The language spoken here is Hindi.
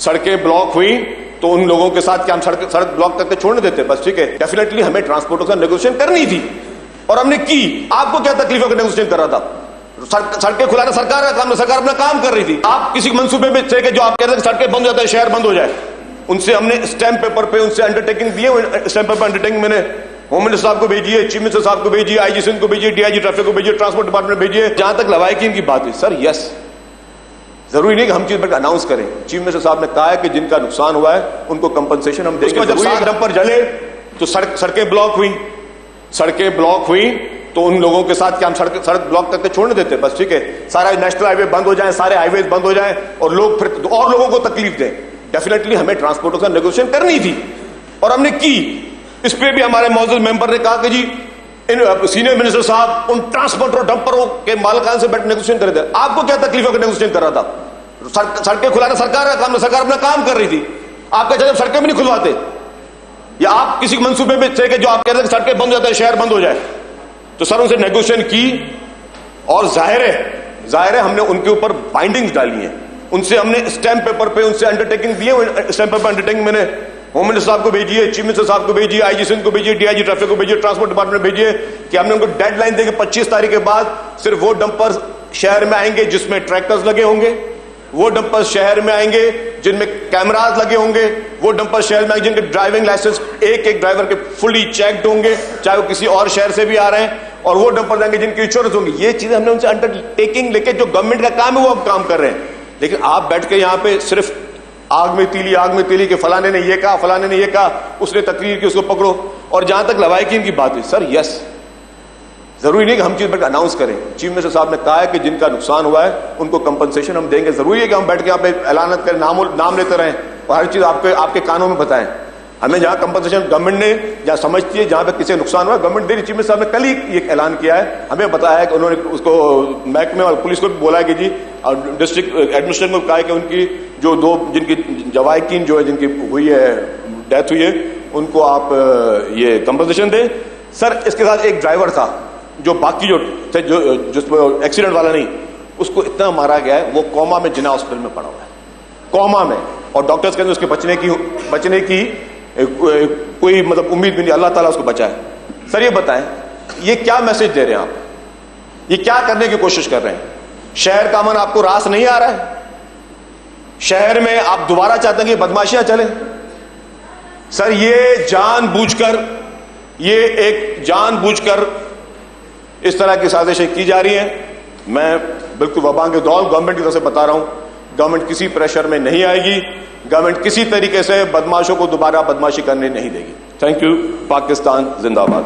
सड़कें ब्लॉक हुई तो उन लोगों के साथ क्या हम सड़क ब्लॉक करके छोड़ने देते? बस ठीक है, डेफिनेटली हमें ट्रांसपोर्टर का नेगोशिएशन करनी थी और हमने की। आपको क्या तकलीफ है कि नेगोशिएशन कर रहा था? सड़कें खुलाना सरकार का काम है, सरकार अपना काम कर रही थी। आप किसी मंसूबे में थे कि जो आप कह रहे थे सड़कें बंद हो जाता है, शहर बंद हो जाए, उनसे हमने स्टैंप पेपर पे उनसे अंडरटेकिंग दिए। स्टैंप पेपर अंडरटेकिंग मैंने होम मिनिस्टर साहब को भेजिए, चीफ मिनिस्टर साहब को भेजिए, आईजी सिंह को भेजिए, डीआईजी ट्रैफिक को भेजिए, ट्रांसपोर्ट डिपार्टमेंट भेजिए। जहां तक लवाहिकीन की बात हुई, सर यस, जरूरी नहीं कि हम चीज पर अनाउंस करें। चीफ मिनिस्टर साहब ने कहा है कि जिनका नुकसान हुआ है उनको कंपनसेशन हम देंगे। जब 7 डंपर जले तो सड़कें ब्लॉक हुई, सड़कें ब्लॉक हुई तो उन लोगों के साथ क्या हम सड़क ब्लॉक करके छोड़ने देते? बस ठीक है, सारा नेशनल हाईवे बंद हो जाए, सारे हाईवे बंद हो जाए और लोग फिर और लोगों को तकलीफ दें। डेफिनेटली हमें ट्रांसपोर्टर का नेगोशिएशन करनी थी और हमने की। इस पे भी हमारे मौजूद मेंबर ने कहा कि जी सीनियर मिनिस्टर साहब उन ट्रांसपोर्टर और डंपरों के मालिकान से बैठ नेगोशिएशन कर रहे थे। आपको क्या तकलीफ है कि नेगोशिएशन कर रहा था? सड़कें खुलाना सरकार का काम है, सरकार अपना काम कर रही थी। आप क्या चाहते सड़कें भी नहीं खुलवाते? या आप किसी मंसूबे में थे कि जो आप कह रहे थे सड़कें बंद हो जाता है, शहर बंद हो जाए? तो सर उनसे नेगोशिएशन की और जाहिर है हमने उनके ऊपर बाइंडिंग्स डाली हैं। उनसे हमने स्टैंप पेपर पे उनसे अंडरटेकिंग दिए। स्टैंप पेपर अंडरटेकिंग मैंने होम मिनिस्टर साहब को भेजिए, चीफ मिनिस्टर साहब को भेजिए, आईजी सिंह को भेजिए, डीआईजी ट्रैफिक को भेजिए, ट्रांसपोर्ट डिपार्टमेंट भेजिए कि हमने उनको डेडलाइन देके 25 तारीख के बाद सिर्फ वो डंपर शहर में आएंगे जिसमें ट्रैक्टर्स लगे होंगे, वो डंपर शहर में आएंगे जिनमें कैमरास लगे होंगे, वो डंपर शहर में आएंगे जिनके ड्राइविंग लाइसेंस एक एक ड्राइवर के फुली चेक्ड होंगे, चाहे वो किसी और शहर से भी आ रहे हैं, और वो डंपर जाएंगे जिनकी इंश्योरेंस होंगी। ये चीजें हमने उनसे अंडरटेकिंग लेके, जो गवर्नमेंट का काम है वो अब काम कर रहे हैं। लेकिन आप बैठ के यहां पे सिर्फ आग में तीली के फलाने ने ये कहा, फलाने ने ये कहा, उसने तकरीर की, उसको पकड़ो। और जहां तक लवाहिकीन की बात हुई, सर यस, जरूरी नहीं कि हम चीज पर अनाउंस करें। चीफ मिनिस्टर साहब ने कहा है कि जिनका नुकसान हुआ है उनको कंपनसेशन हम देंगे। जरूरी है कि हम बैठ के यहाँ पे ऐलान करें, नाम लेते रहें और हर चीज आपके कानों में बताएं। हमें जहां कंपनसेशन गवर्नमेंट ने जहां समझती है, जहां पे किसी नुकसान हुआ, गवर्नमेंट दे रही। चीफ मिनिस्टर साहब ने कल ही ये ऐलान किया है, हमें बताया है कि उन्होंने उसको महकमे और पुलिस को भी बोला है कि जी, और डिस्ट्रिक्ट एडमिनिस्ट्रेशन को कहा है कि उनकी जो 2 जिनकी जवाहिकीन जो है, जिनकी हुई है, डेथ हुई है, उनको आप ये कंपनसेशन दें। सर इसके साथ एक ड्राइवर था जो बाकी जो थे, जो एक्सीडेंट वाला नहीं, उसको इतना मारा गया है, वो कोमा में जिना हॉस्पिटल में पड़ा हुआ है, कोमा में, और डॉक्टर्स कहते हैं उसके बचने की कोई मतलब उम्मीद भी नहीं। अल्लाह ताला उसको बचाए। सर ये बताएं, ये क्या मैसेज दे रहे हैं आप? ये क्या करने की कोशिश कर रहे हैं? शहर का अमन आपको रास नहीं आ रहा है? शहर में आप दोबारा चाहते हैं कि बदमाशियां चले? सर ये जानबूझकर इस तरह की साजिशें की जा रही हैं। मैं बिल्कुल वबा के दौर गवर्नमेंट की तरफ से बता रहा हूं, गवर्नमेंट किसी प्रेशर में नहीं आएगी। गवर्नमेंट किसी तरीके से बदमाशों को दोबारा बदमाशी करने नहीं देगी। Thank you. पाकिस्तान जिंदाबाद।